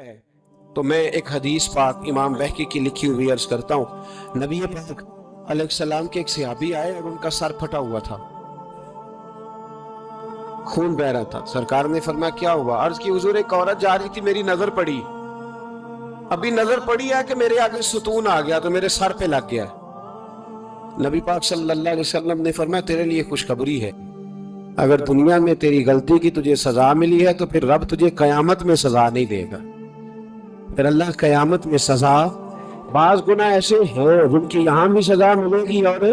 ہے تو मैं एक हदीस पाक इमाम बहकी की लिखी हुई अर्ज करता हूँ। नबी पाक अलैहिस्सलाम के एक सहाबी आए और उनका सर फटा हुआ था, खून बह रहा था। सरकार ने फरमाया क्या हुआ? अर्ज की हुजूर एक औरत जा रही थी, मेरी नजर पड़ी, अभी नजर पड़ी है कि मेरे आगे सुतून आ गया तो मेरे सर पे लग गया। नबी पाक सल्लल्लाहु अलैहि वसल्लम ने फरमाया तेरे लिए खुशखबरी है, अगर दुनिया में तेरी गलती की तुझे सजा मिली है तो फिर रब तुझे कयामत में सजा नहीं देगा। फिर अल्लाह कयामत में सजा, बाज गुनाह ऐसे हैं जिनकी यहाँ भी सजा मिलेगी और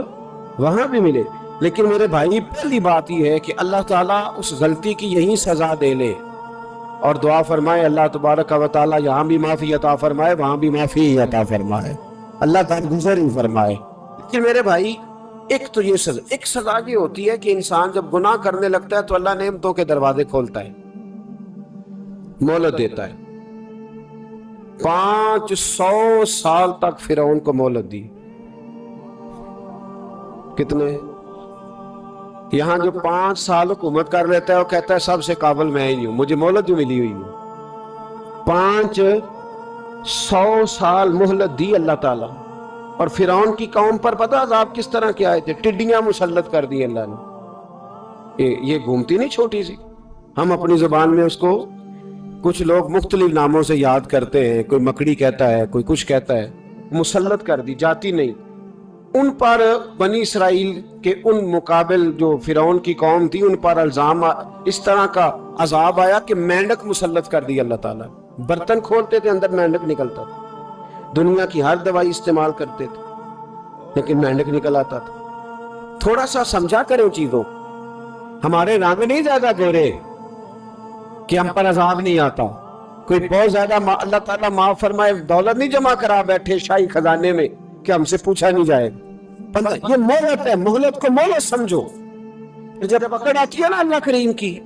वहां भी मिले, लेकिन मेरे भाई पहली बात यह है कि अल्लाह ताला उस गलती की यही सजा दे ले और दुआ फरमाए अल्लाह तबारक व तआला यहाँ भी माफी अता फरमाए, वहां भी माफी अता फरमाए, अल्लाह दरगुजर ही फरमाए। लेकिन मेरे भाई एक तो ये सजा, एक सजा ये होती है कि इंसान जब गुनाह करने लगता है तो अल्लाह नेमतों के दरवाजे खोलता है, मोहलत देता है। 500 साल तक फिरौन को मोहलत दी। कितने? यहां जो 5 साल हुकूमत कर लेता है वो कहता है सबसे काबिल मैं ही हूं, मुझे मोहलत जो मिली हुई है। 500 साल मोहलत दी अल्लाह ताला। और फिरौन की कौम पर पता अज़ाब किस तरह के आए थे? टिड्डियां मुसल्लत कर दी अल्लाह ने। ये घूमती नहीं छोटी सी, हम अपनी जुबान में उसको कुछ लोग मुख्तलिफ नामों से याद करते हैं, कोई मकड़ी कहता है, कोई कुछ कहता है, मुसल्लत कर दी, जाती नहीं। उन पर बनी इसराइल के उन मुकाबिल जो फिरौन की कौम थी उन पर इल्जाम इस तरह का अजाब आया कि मेंढक मुसल्लत कर दी अल्लाह ताला। बर्तन खोलते थे अंदर मेंढक निकलता था, दुनिया की हर दवाई इस्तेमाल करते थे लेकिन मेंढक निकल आता था। थोड़ा सा समझा करें चीजों, हमारे रंग नहीं ज्यादा गोरे कि हम पर अजाब नहीं आता। कोई बहुत ज्यादा अल्लाह ताला माफ फरमाए दौलत नहीं जमा करा बैठे शाही खजाने में कि हमसे पूछा नहीं जाए। ये मोहलत है, मोहलत को मोहलत समझो। जब पकड़ आती है ना अल्लाह करीम की,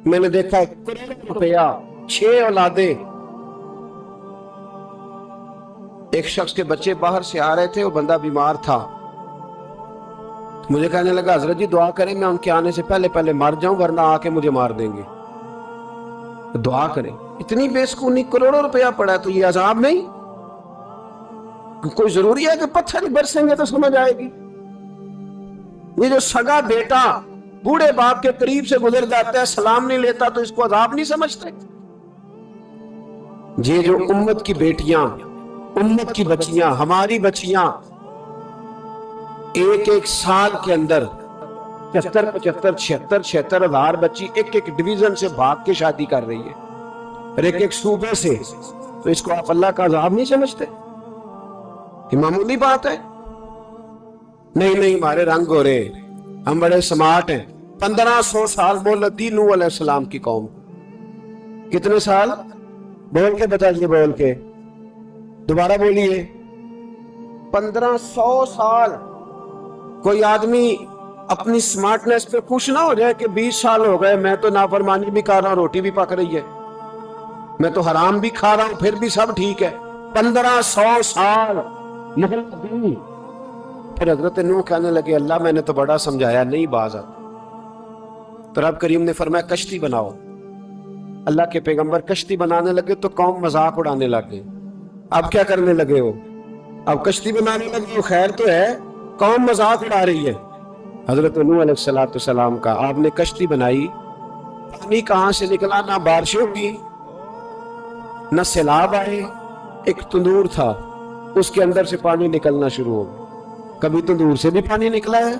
मैंने देखा करोड़ों रुपया, 6 औलादे। एक शख्स के बच्चे बाहर से आ रहे थे, वो बंदा बीमार था, मुझे कहने लगा हजरत जी दुआ करें मैं उनके आने से पहले पहले मर जाऊं वरना आके मुझे मार देंगे, दुआ करें। इतनी बेसकूनी, करोड़ों रुपया पड़ा है तो ये अजाब नहीं? कोई जरूरी है कि पत्थर बरसेंगे तो समझ आएगी? ये जो सगा बेटा बूढ़े बाप के करीब से गुजर जाता है, सलाम नहीं लेता तो इसको अजाब नहीं समझते? ये जो उम्मत की बेटियां, उम्मत की बच्चियां, हमारी बच्चियां एक साल के अंदर 75, 76 हजार बच्ची एक डिवीजन से भाग के शादी कर रही है और एक सूबे से, तो इसको आप अल्लाह का अज़ाब नहीं समझते? ये मामूली बात है? नहीं हमारे रंग गोरे, हम बड़े स्मार्ट हैं। 1500 साल मोहलत दी नूह अलैहिस्सलाम की कौम। कितने साल? बोल के बताइए, बोल के दोबारा बोलिए। 1500 साल। कोई आदमी अपनी स्मार्टनेस पे खुश ना हो जाए कि 20 साल हो गए, मैं तो नाफरमानी भी कर रहा हूं, रोटी भी पक रही है, मैं तो हराम भी खा रहा हूं, फिर भी सब ठीक है। 1500 साल मोहलत दी। फिर हजरत नूह कहने लगे अल्लाह मैंने तो बड़ा समझाया, नहीं बाज आता। तो रब करीम ने फरमाया कश्ती बनाओ। अल्लाह के पैगंबर कश्ती बनाने लगे तो कौम मजाक उड़ाने लगे। अब क्या करने लगे हो? अब कश्ती बनाने लगे हो, खैर तो है, कौम मजाक उड़ा रही है। हजरत नूह अलैहिस्सलाम का आपने कश्ती बनाई, पानी कहां से निकला? ना बारिशों की, ना सैलाब आए, एक तंदूर था उसके अंदर से पानी निकलना शुरू हो गया। कभी तंदूर से भी पानी निकला है,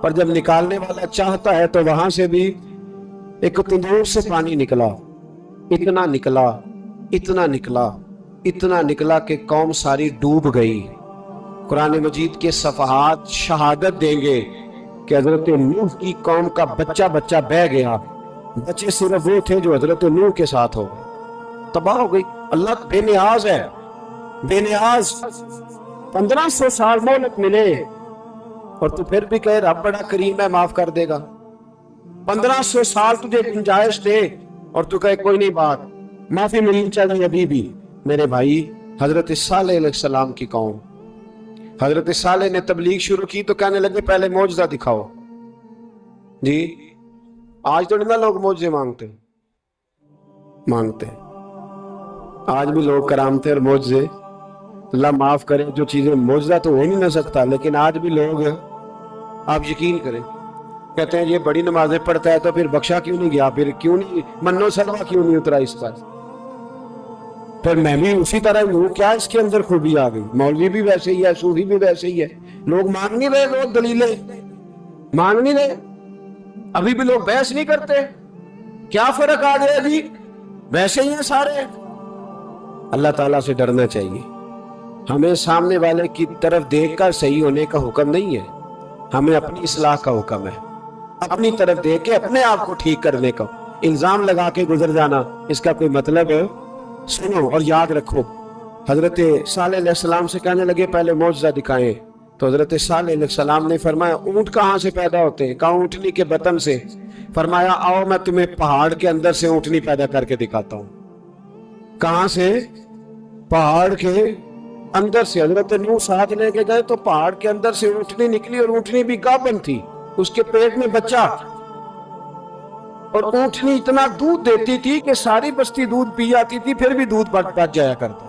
पर जब निकालने वाला चाहता है तो वहां से भी एक तंदूर से पानी निकला। इतना निकला, इतना निकला, इतना निकला कि कौम सारी डूब गई। कुरान मजीद के सफहात शहादत देंगे कि हजरत नूह की कौम का बच्चा बच्चा बह गया। बच्चे सिर्फ वो थे जो हजरत नूह के साथ हो गए, तबाह हो गई। अल्लाह बेनियाज है, बेनियाज। 1500 साल मोहलत मिले और तू फिर भी कहे रब बड़ा करीम है, माफ कर देगा। 1500 साल तुझे गुंजाइश दे और तू कहे कोई नहीं, बात माफी मिलनी चाहिए अभी भी। मेरे भाई हजरत सालेह अलैहिस्सलाम की कौम, हजरत सालेह ने तबलीग शुरू की तो कहने लगे पहले मौजज़ा दिखाओ। जी आज तो ना लोग मौजज़े मांगते। آج بھی لوگ کرامتے اور معجزے، اللہ معاف کرے، جو چیزیں معجزہ تو ہو نہیں نہ سکتا، لیکن آج بھی لوگ، آپ یقین کریں، کہتے ہیں یہ بڑی نمازیں پڑھتا ہے تو پھر بخشا کیوں نہیں گیا، پھر کیوں نہیں منو سلوا کیوں نہیں اترا اس پر، پھر میں بھی اسی طرح ہی ہوں، کیا اس کے اندر خوبی آ گئی؟ مولوی بھی ویسے ہی ہے، صوفی بھی ویسے ہی ہے، لوگ مان نہیں رہے، لوگ دلیلیں مان نہیں رہے، ابھی بھی لوگ بحث نہیں کرتے، کیا فرق آ گیا جی، ویسے ہی ہیں سارے۔ اللہ تعالیٰ سے ڈرنا چاہیے، ہمیں سامنے والے کی طرف دیکھ کر صحیح ہونے کا حکم نہیں ہے، ہمیں اپنی اصلاح کا حکم ہے، اپنی طرف دیکھ کے اپنے آپ کو ٹھیک کرنے کا۔ الزام لگا کے گزر جانا، اس کا کوئی مطلب ہے؟ سنو اور یاد رکھو، حضرت صالح علیہ السلام سے کہنے لگے پہلے معجزہ دکھائیں، تو حضرت صالح علیہ السلام نے فرمایا اونٹ کہاں سے پیدا ہوتے ہیں؟ کہا اونٹنی کے بطن سے۔ فرمایا آؤ میں تمہیں پہاڑ کے اندر سے اونٹنی پیدا کر کے دکھاتا ہوں۔ کہاں سے؟ پہاڑ کے اندر سے۔ حضرت نوح ساتھ لے کے گئے تو پہاڑ کے اندر سے اونٹنی نکلی، اور اونٹنی بھی گابن تھی، اس کے پیٹ میں بچہ، اور اونٹنی اتنا دودھ دیتی تھی کہ ساری بستی دودھ پی جاتی تھی، پھر بھی دودھ بچ جایا کرتا۔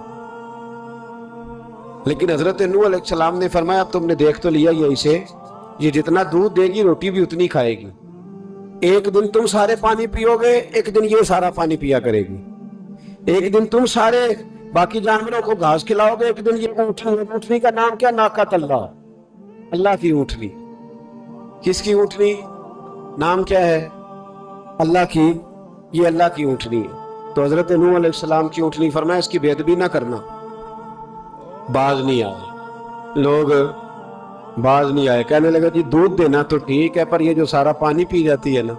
لیکن حضرت نوح علیہ السلام نے فرمایا اب تم نے دیکھ تو لیا یہ اسے، یہ جتنا دودھ دے گی روٹی بھی اتنی کھائے گی، ایک دن تم سارے پانی پیو گے، ایک دن یہ سارا پانی پیا کرے گی، ایک دن تم سارے باقی جانوروں کو گھاس کھلاؤ گے، ایک دن یہ اونٹنی کا نام کیا؟ ناقۃ اللہ، اللہ کی اونٹنی۔ کس کی اونٹنی؟ نام کیا ہے؟ اللہ کی، یہ اللہ کی اونٹنی ہے۔ تو حضرت نوح علیہ السلام کی اونٹنی، فرمایا اس کی بے ادبی نہ کرنا۔ باز نہیں آئے لوگ، باز نہیں آئے، کہنے لگا جی دودھ دینا تو ٹھیک ہے، پر یہ جو سارا پانی پی جاتی ہے نا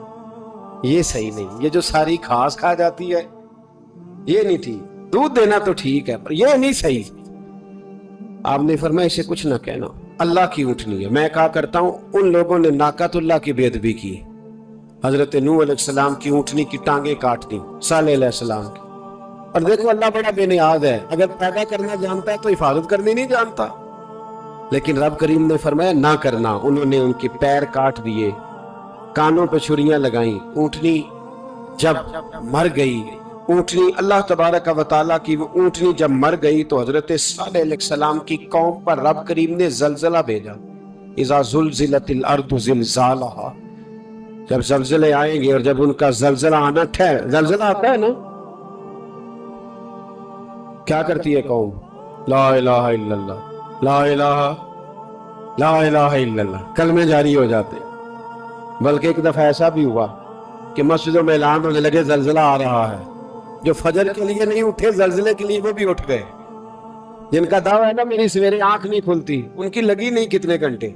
یہ صحیح نہیں، یہ جو ساری گھاس کھا جاتی ہے یہ نہیں ٹھیک، دودھ دینا تو ٹھیک ہے پر یہ نہیں صحیح۔ آپ نے فرمایا اسے کچھ نہ کہنا، اللہ کی اونٹنی ہے۔ میں کہا کرتا ہوں ان لوگوں نے ناقۃ اللہ کی بے ادبی کی، حضرت نوح علیہ السلام کی اونٹنی کی ٹانگیں کاٹ دی، صالح علیہ السلام کی۔ اور دیکھو اللہ بڑا بے نیاز ہے، اگر پیدا کرنا جانتا ہے تو حفاظت کرنی نہیں جانتا، لیکن رب کریم نے فرمایا نہ کرنا۔ انہوں نے ان کے پیر کاٹ دیے، کانوں پہ چھریاں لگائیں۔ اونٹنی جب مر گئی، اونٹنی اللہ تبارک و تعالیٰ کی وہ اونٹنی جب مر گئی تو حضرت صالح علیہ السلام کی قوم پر رب کریم نے زلزلہ بھیجا، اذا زلزلت الارض زلزالہا، جب زلزلے آئیں گے اور جب ان کا زلزلہ آنا زلزلہ آتا ہے نا، کیا کرتی ہے قوم؟ لا الہ الا اللہ، لا الہ الا اللہ، کلمے جاری ہو جاتے۔ بلکہ ایک دفعہ ایسا بھی ہوا کہ مسجدوں میں اعلان ہونے لگے زلزلہ آ رہا ہے، جو فجر کے لیے نہیں اٹھے زلزلے کے لیے وہ بھی اٹھ گئے، جن کا دعویٰ ہے نا میری سویرے آنکھ نہیں کھلتی، ان کی لگی نہیں کتنے گھنٹے،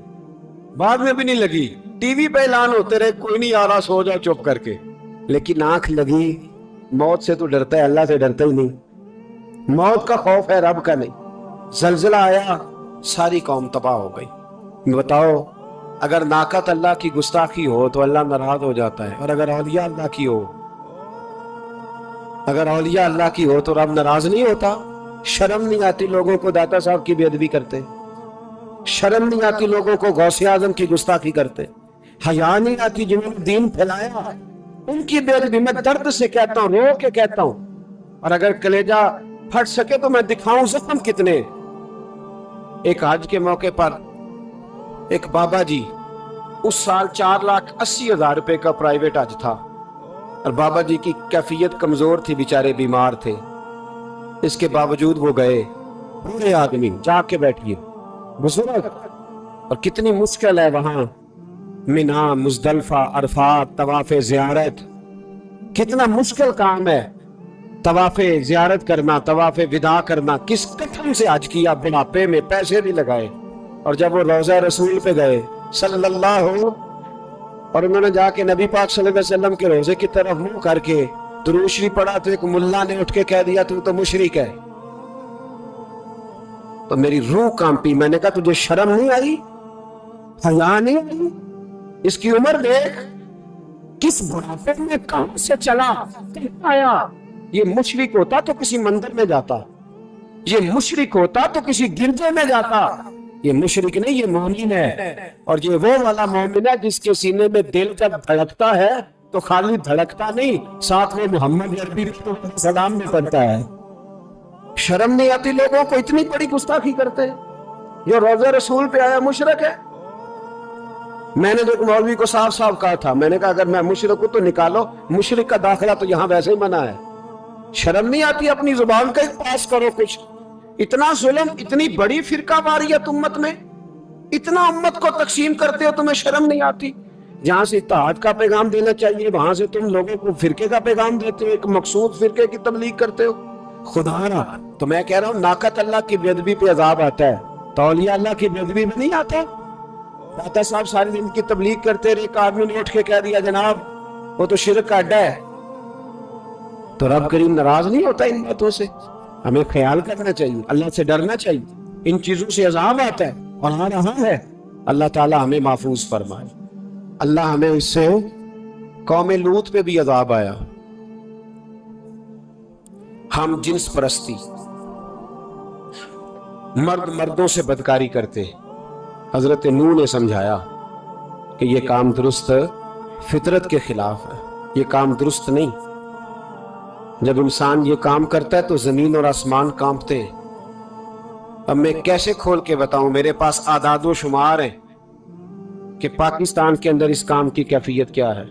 بعد میں بھی نہیں لگی، ٹی وی پہ اعلان ہوتے رہے کوئی نہیں آ رہا سو جاؤ چپ کر کے، لیکن آنکھ لگی۔ موت سے تو ڈرتا ہے، اللہ سے ڈرتا ہی نہیں، موت کا خوف ہے رب کا نہیں۔ زلزلہ آیا، ساری قوم تباہ ہو گئی۔ بتاؤ اگر ناقۃ اللہ کی گستاخی ہو تو اللہ ناراض ہو جاتا ہے، اور اگر اولیاء اللہ کی ہو، اگر اولیاء اللہ کی ہو تو رب ناراض نہیں ہوتا؟ شرم نہیں آتی لوگوں کو داتا صاحب کی بے ادبی کرتے؟ شرم نہیں آتی لوگوں کو غوث اعظم کی گستاخی کرتے؟ حیا نہیں آتی جنہوں نے دین پھیلایا ان کی بے ادبی؟ میں درد سے کہتا ہوں، رو کے کہتا ہوں، اور اگر کلیجہ پھٹ سکے تو میں دکھاؤں زخم کتنے۔ ایک حج کے موقع پر ایک بابا جی، اس سال 4,80,000 روپے کا پرائیویٹ حج تھا، اور بابا جی کی کیفیت کمزور تھی، بیچارے بیمار تھے، اس کے باوجود وہ گئے۔ بوڑھے آدمی جا کے بیٹھیے بزرگ، اور کتنی مشکل ہے وہاں منا، مزدلفہ، عرفات، طواف زیارت، کتنا مشکل کام ہے طواف زیارت کرنا، طواف وداع کرنا۔ کس قسم سے حج کیا، بڑھاپے میں پیسے بھی لگائے، اور جب وہ روضہ رسول پہ گئے صلی اللہ، اور انہوں نے جا کے نبی پاک صلی اللہ علیہ وسلم کے روزے کی طرف منہ کر کے درود شریف پڑھا تو ایک ملا نے اٹھ کے کہہ دیا تو مشرک ہے۔ تو میری روح کانپی، میں نے کہا تجھے شرم نہیں آئی، حیا نہیں آئی؟ اس کی عمر دیکھ، کس بڑھاپے میں کہاں سے چلا آیا۔ یہ مشرک ہوتا تو کسی مندر میں جاتا، یہ مشرک ہوتا تو کسی گرجے میں جاتا، یہ مشرک نہیں، یہ مومن ہے، اور یہ وہ والا مومن ہے جس کے سینے میں دل جب دھڑکتا ہے تو خالی دھڑکتا نہیں، ساتھ میں محمد عربی سلام بھی پڑھتا ہے۔ शर्म नहीं आती लोगों को, इतनी बड़ी गुस्ताखी करते हैं। जो रोजा रसूल पे आया मुशरक है। मैंने तो एक मौलवी को साफ साफ कहा था, मैंने कहा अगर मैं मुशरक हूं तो निकालो, मुशरक का दाखिला तो यहां वैसे ही मना है। शर्म नहीं आती, अपनी जुबान का एक पास करो कुछ। इतना जुल्म, इतनी बड़ी फिरका वारियत उम्मत में, इतना उम्मत को तकसीम करते हो, तुम्हें शर्म नहीं आती? जहां से इत्तेहाद का पैगाम देना चाहिए वहां से तुम लोगों को फिरके का पैगाम देते हो, एक मकसूद फिरके की तबलीग करते हो। खुदा ना, तो मैं कह रहा हूँ नाकत अल्लाह की बेअदबी पे अजाब आता है, तौलिया अल्लाह की बेअदबी में नहीं आता। दाता साहब सारी दिन की तबलीग करते रहे, एक आदमी ने उठ के कह दिया जनाब वो तो शिरक का अड्डा है, तो रब करीम नाराज नहीं होता इन बातों से? हमें ख्याल करना चाहिए, अल्लाह से डरना चाहिए। इन चीजों से अजाब आता है और आ रहा है। अल्लाह ताला हमें महफूज फरमाए। अल्लाह हमें इससे, कौम लूत पे भी अजाब आया। हम जिन्स परस्ती, मर्द मर्दों से बदकारी करते। हजरत नूह ने समझाया कि यह काम दुरुस्त फितरत के खिलाफ है, ये काम दुरुस्त नहीं। जब इंसान ये काम करता है तो जमीन और आसमान कांपते हैं। अब मैं कैसे खोल के बताऊं, मेरे पास आदादो शुमार है कि पाकिस्तान के अंदर इस काम की कैफियत क्या है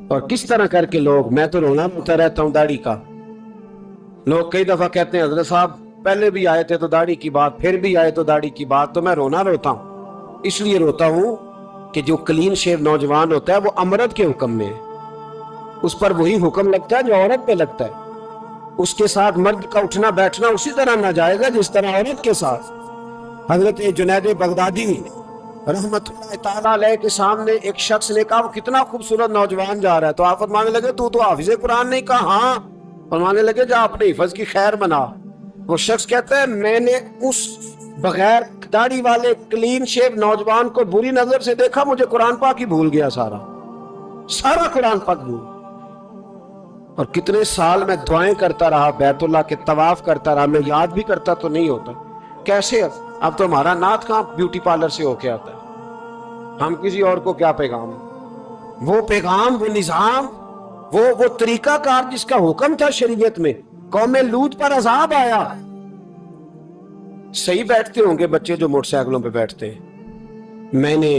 और किस तरह करके लोग, मैं तो रोना रोता रहता हूं दाढ़ी का। लोग कई दफा कहते हैं हजरत साहब पहले भी आए थे तो दाढ़ी की बात, फिर भी आए तो दाढ़ी की बात। तो मैं रोना रोता हूं, इसलिए रोता हूं कि जो क्लीन शेव नौजवान होता है वो अमरत के हुक्म में है, उस पर वही हुक्म लगता है जो औरत पे लगता है। उसके साथ मर्द का उठना बैठना उसी तरह ना जाएगा जिस तरह औरत के साथ। हजरत जुनैद बगदादी रहमतुल्लाह ताला अलैह के सामने एक शख्स ने कहा वो कितना खूबसूरत नौजवान जा रहा है, तो आप फरमाने लगे तू तो हाफिज कुरान नहीं? कहा हाँ। फरमाने लगे जा अपने हिफज की खैर बना। वो शख्स कहता है मैंने उस बगैर दाढ़ी वाले क्लीन शेव नौजवान को बुरी नजर से देखा, मुझे कुरान पाक ही भूल गया, सारा कुरान पाक भूल। और कितने साल मैं दुआएं करता रहा, बैतुल्लाह के तवाफ करता रहा, मैं याद भी करता तो नहीं होता। कैसे? अब तो हमारा नात कहाँ ब्यूटी पार्लर से होके आता है, हम किसी और को क्या पैगाम, वो पैगाम, वो निजाम, वो तरीकाकार जिसका हुक्म था शरीयत में, कौम लूत पर अजाब आया। सही बैठते होंगे बच्चे जो मोटरसाइकिलों पे बैठते हैं। मैंने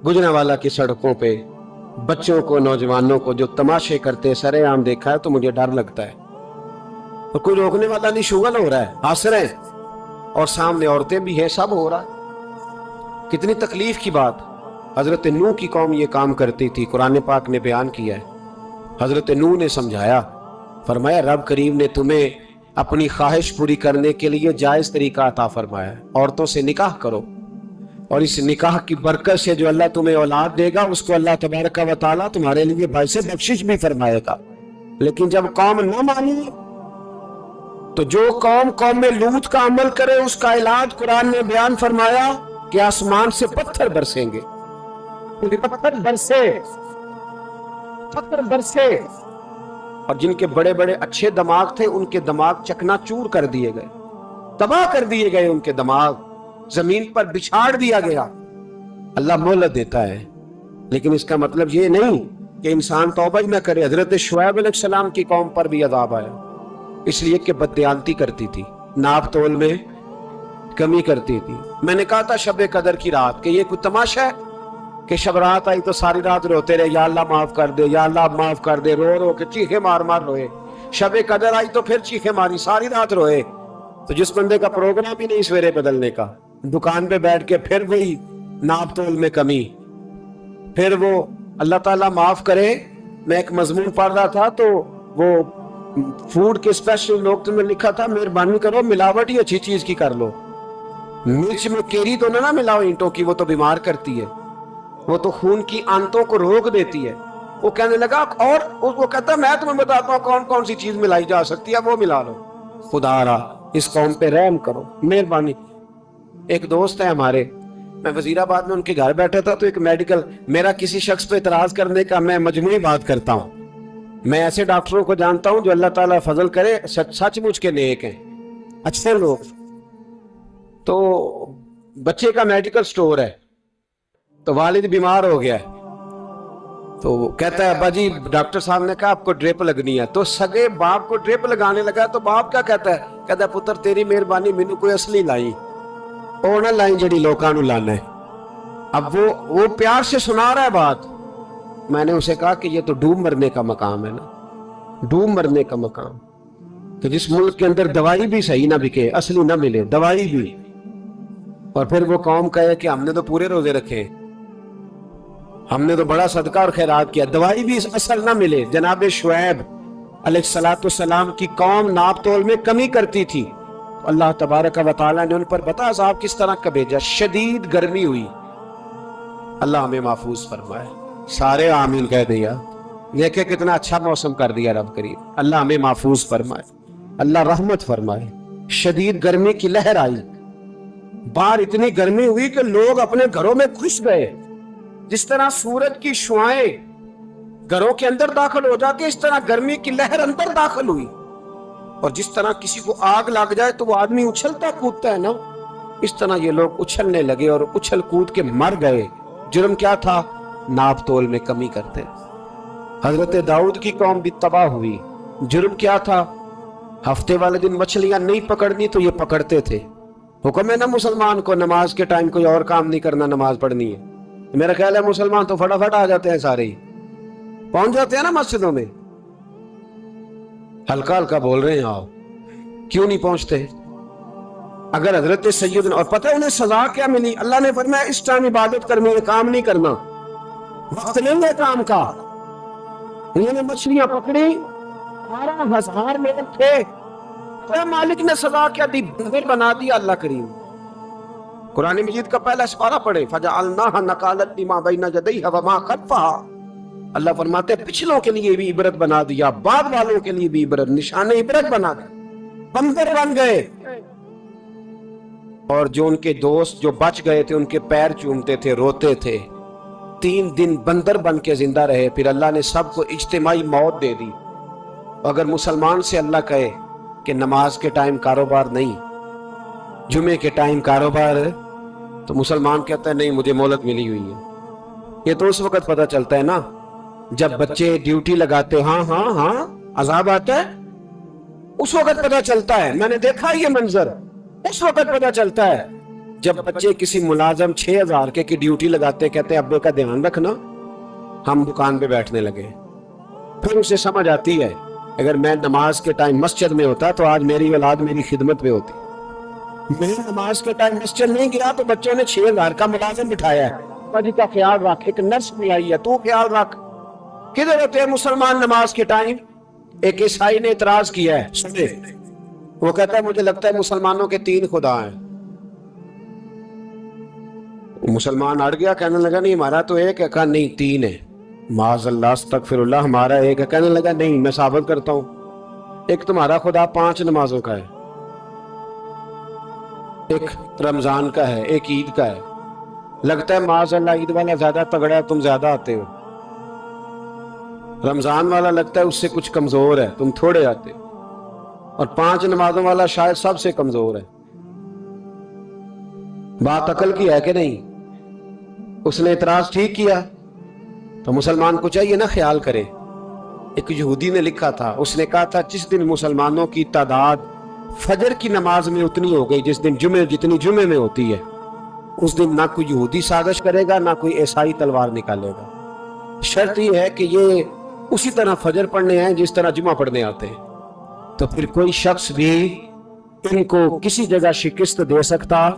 गुजरांवाला की सड़कों पे बच्चों को, नौजवानों को जो तमाशे करते सरेआम देखा है तो मुझे डर लगता है। और कोई रोकने वाला नहीं, शुगल हो रहा है, हंस रहे हैं, और सामने औरतें भी हैं, सब हो रहा है। कितनी तकलीफ की बात। हजरत नूह की कौम ये काम करती थी, कुरान पाक ने बयान किया है। हजरत नूह ने समझाया, फरमाया रब करीम ने तुम्हें अपनी ख्वाहिश पूरी करने के लिए जायज तरीका अता फरमाया, औरतों से निकाह करो, और इस निकाह की बरकत से जो अल्लाह तुम्हें औलाद देगा उसको अल्लाह तबारक व तआला तुम्हारे लिए बाइस बख्शिश भी फरमाएगा। लेकिन जब कौम न मानी तो जो कौम में लूत का अमल करे उसका इलाज कुरान ने बयान फरमाया कि आसमान से पत्थर बरसेंगे, पत्थर बरसे। और जिनके बड़े बड़े अच्छे दिमाग थे उनके दिमाग चकनाचूर कर दिए गए, तबाह कर दिए गए, उनके दिमाग जमीन पर बिछाड़ दिया गया। अल्लाह मोहलत देता है, लेकिन इसका मतलब ये नहीं कि इंसान तौबा ही न करे। हजरत शुएब अलैहिस्सलाम की कौम पर भी अजाब आया, इसलिए कि बददियानती करती थी, नाप तोल में कमी करती थी। मैंने कहा था शब कदर की रात कि ये कोई तमाशा है कि शब रात आई तो सारी रात रोते रहे, या अल्लाह माफ कर दे, या अल्लाह माफ कर दे, रो रो के चीखे मार मार रोए। शब कदर आई तो फिर चीखे मारी, सारी रात रोए। तो जिस बंदे का प्रोग्राम ही नहीं सवेरे बदलने का, दुकान पे बैठ के फिर वही नाप तोल में कमी, फिर वो अल्लाह ताला माफ करे। मैं एक मजमून पढ़ रहा था तो वो फूड के स्पेशल नोट में लिखा था मेहरबानी करो मिलावट ही अच्छी चीज की कर लो, मिर्च में केरी तो ना मिलाओ ईंटों की, वो तो बीमार करती है, वो तो खून की आंतों को रोक देती है। वो कहने लगा, और वो कहता मैं तुम्हें बताता हूँ कौन कौन सी चीज मिलाई जा सकती है, वो मिला लो। खुदारा इस कौम पे रहम करो, मेहरबानी। एक दोस्त है हमारे, मैं वजीराबाद में उनके घर बैठा था तो एक मेडिकल, मेरा किसी शख्स पे इतराज करने का मैं मजमूई बात करता हूँ। मैं ऐसे डॉक्टरों को जानता हूँ जो अल्लाह ताला फजल करे सचमुच के नेक हैं, अच्छे लोग। तो बच्चे का मेडिकल स्टोर है, तो वालिद बीमार हो गया है, تو وہ کہتا ہے ابا جی ڈاکٹر صاحب نے کہا آپ کو ڈریپ لگنی ہے. تو سگے باپ کو ڈریپ لگانے لگا تو باپ کیا کہتا ہے پتر تیری مہربانی مینوں کوئی اصلی لائی او نہ لائی جڑی لوکاں نوں لانا ہے. اب وہ پیار سے سنا رہا ہے بات. میں نے اسے کہا کہ یہ تو ڈوب مرنے کا مقام ہے نا, ڈوب مرنے کا مقام. تو جس ملک کے اندر دوائی بھی صحیح نہ بکے, اصلی نہ ملے دوائی بھی, اور پھر وہ قوم کہے کہ ہم نے تو پورے روزے رکھے, ہم نے تو بڑا صدقہ اور خیرات کیا, دوائی بھی اصل نہ ملے. جناب شعیب علیہ السلام کی قوم ناپ تول میں کمی کرتی تھی, اللہ تبارک و تعالیٰ نے ان پر بتا عذاب کس طرح کا بھیجا. شدید گرمی ہوئی, اللہ ہمیں محفوظ فرمائے. سارے آمین کہہ دیا. دیکھیں کتنا اچھا موسم کر دیا رب کریم. اللہ ہمیں محفوظ فرمائے, اللہ رحمت فرمائے. شدید گرمی کی لہر آئی, باہر اتنی گرمی ہوئی کہ لوگ اپنے گھروں میں گھس گئے. جس طرح سورج کی شعائیں گھروں کے اندر داخل ہو جاتی, اس طرح گرمی کی لہر اندر داخل ہوئی. اور جس طرح کسی کو آگ لگ جائے تو وہ آدمی اچھلتا کودتا ہے نا, اس طرح یہ لوگ اچھلنے لگے اور اچھل کود کے مر گئے. جرم کیا تھا؟ ناپ تول میں کمی کرتے. حضرت داؤد کی قوم بھی تباہ ہوئی. جرم کیا تھا؟ ہفتے والے دن مچھلیاں نہیں پکڑنی تو یہ پکڑتے تھے. حکم ہے نا مسلمان کو نماز کے ٹائم کوئی اور کام نہیں کرنا, نماز پڑھنی ہے. میرا خیال ہے مسلمان تو فٹافٹ آ جاتے ہیں, سارے ہی پہنچ جاتے ہیں نا مسجدوں میں. ہلکا ہلکا بول رہے ہیں آپ, کیوں نہیں پہنچتے؟ اگر حضرت سیدنا, اور پتہ انہیں سزا کیا ملی؟ اللہ نے فرمایا اس ٹائم عبادت کرنی ہے, کام نہیں کرنا, وقت نہیں ہے کام کا. انہوں نے مچھلیاں پکڑی, 12,000 لوگ تھے. مالک نے سزا کیا دی؟ بندر بنا دیا اللہ کریم. قرآن مجید کا پہلا سپارہ پڑھے, فَجَعَلْنَاهَا نَكَالًا لِمَا بَيْنَ يَدَيْهَا وَمَا خَلْفَهَا. اللہ فرماتے ہیں پچھلوں کے لیے بھی عبرت بنا دیا, بعد والوں کے لیے بھی عبرت, نشان عبرت بنا دیا. بندر بن گئے, اور جو ان کے دوست جو بچ گئے تھے ان کے پیر چومتے تھے, روتے تھے. 3 دن بندر بن کے زندہ رہے. پھر اللہ نے سب کو اجتماعی موت دے دی. اگر مسلمان سے اللہ کہے کہ نماز کے ٹائم کاروبار نہیں, جمعے کے ٹائم کاروبار ہے, تو مسلمان کہتا ہے نہیں مجھے مہلت ملی ہوئی ہے. یہ تو اس وقت پتہ چلتا ہے نا جب بچے ڈیوٹی لگاتے, ہاں عذاب آتا ہے, اس وقت پتہ چلتا ہے. میں نے دیکھا یہ منظر, اس وقت پتہ چلتا ہے جب بچے کسی ملازم 6,000 کی ڈیوٹی لگاتے, کہتے ہیں ابے کا دھیان رکھنا, ہم دکان پہ بیٹھنے لگے. پھر اسے سمجھ آتی ہے اگر میں نماز کے ٹائم مسجد میں ہوتا تو آج میری اولاد میری خدمت پہ ہوتی. میں نماز کے ٹائم مسجد نہیں گیا تو بچوں نے 6,000 کا ملازم بٹھایا ہے. جی کا خیال رکھ, ایک نرس بھی آئی ہے, تو خیال رکھ. کدھر ہوتے ہیں مسلمان نماز کے ٹائم؟ ایک عیسائی نے اعتراض کیا ہے, سنیں. وہ کہتا ہے مجھے لگتا ہے مسلمانوں کے 3 خدا ہیں. مسلمان اڑ گیا, کہنے لگا نہیں ہمارا تو ایک ہے. کہا نہیں 3 ہے. معاذ اللہ استغفر اللہ, ہمارا ایک ہے. کہنے لگا نہیں میں ثابت کرتا ہوں, ایک تمہارا خدا 5 نمازوں کا ہے, ایک رمضان کا ہے, ایک عید کا ہے. لگتا ہے معاذ اللہ عید والا زیادہ تگڑا ہے, تم زیادہ آتے ہو. رمضان والا لگتا ہے اس سے کچھ کمزور ہے, تم تھوڑے آتے. اور 5 نمازوں والا شاید سب سے کمزور ہے. بات عقل کی ہے کہ نہیں؟ اس نے اعتراض ٹھیک کیا. تو مسلمان کو چاہیے نا خیال کرے. ایک یہودی نے لکھا تھا, اس نے کہا تھا جس دن مسلمانوں کی تعداد فجر کی نماز میں اتنی ہو گئی جس دن جتنی جمعے میں ہوتی ہے, اس دن نہ کوئی یہودی سازش کرے گا نہ کوئی عیسائی تلوار نکالے گا. شرط یہ ہے کہ یہ اسی طرح فجر پڑھنے ہیں جس طرح جمعہ پڑھنے آتے ہیں. تو پھر کوئی شخص بھی ان کو کسی جگہ شکست دے سکتا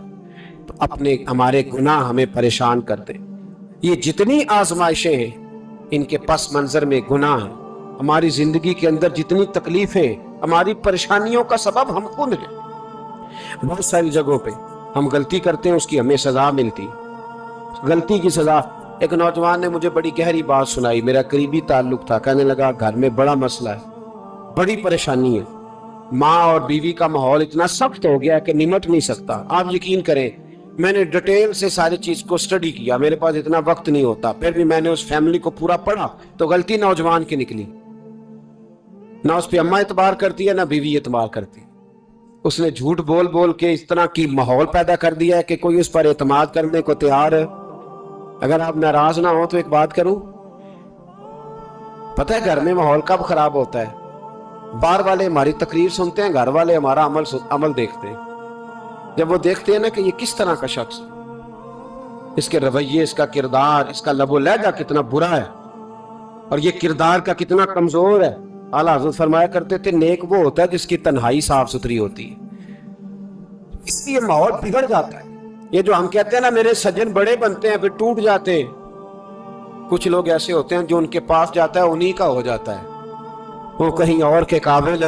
تو ہمارے گناہ ہمیں پریشان کرتے. یہ جتنی آزمائشیں ہیں ان کے پس منظر میں گناہ ہیں. ہماری زندگی کے اندر جتنی تکلیفیں, ہماری پریشانیوں کا سبب ہم خود ہیں. بہت ساری جگہوں پہ ہم غلطی کرتے ہیں, اس کی ہمیں سزا ملتی. غلطی کی سزا. ایک نوجوان نے مجھے بڑی گہری بات سنائی, میرا قریبی تعلق تھا. کہنے لگا گھر میں بڑا مسئلہ ہے, بڑی پریشانی ہے, ماں اور بیوی کا ماحول اتنا سخت ہو گیا کہ نمٹ نہیں سکتا. آپ یقین کریں میں نے ڈیٹیل سے ساری چیز کو سٹڈی کیا, میرے پاس اتنا وقت نہیں ہوتا, پھر بھی میں نے اس فیملی کو پورا پڑھا. تو غلطی نوجوان کی نکلی. نہ اس پہ اماں اعتبار کرتی ہے نہ بیوی اعتبار کرتی. اس نے جھوٹ بول بول کے اس طرح کی ماحول پیدا کر دیا ہے کہ کوئی اس پر اعتماد کرنے کو تیار ہے. اگر آپ ناراض نہ ہو تو ایک بات کروں, पता है घर में माहौल कब खराब होता है? बाहर वाले हमारी तकरीर सुनते हैं, घर वाले हमारा अमल देखते हैं। जब वो देखते हैं ना कि ये किस तरह का शख्स, इसके रवैये, इसका किरदार, इसका लबो लहजा कितना बुरा है और ये किरदार का कितना कमजोर है। आला हज़रत फरमाया करते थे, नेक वो होता है जिसकी तन्हाई साफ सुथरी होती है, इसलिए माहौल बिगड़ जाता है। ये जो हम कहते हैं ना मेरे सज्जन बड़े बनते हैं फिर टूट जाते हैं, कुछ लोग ऐसे होते हैं जो उनके पास जाता है उन्हीं का हो जाता है, वो कहीं और के काबिल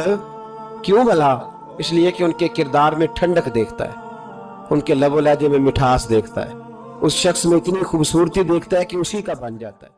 क्यों भला? इसलिए कि उनके किरदार में ठंडक देखता है, उनके लबो लहजे में मिठास देखता है, उस शख्स में इतनी खूबसूरती देखता है कि उसी का बन जाता है।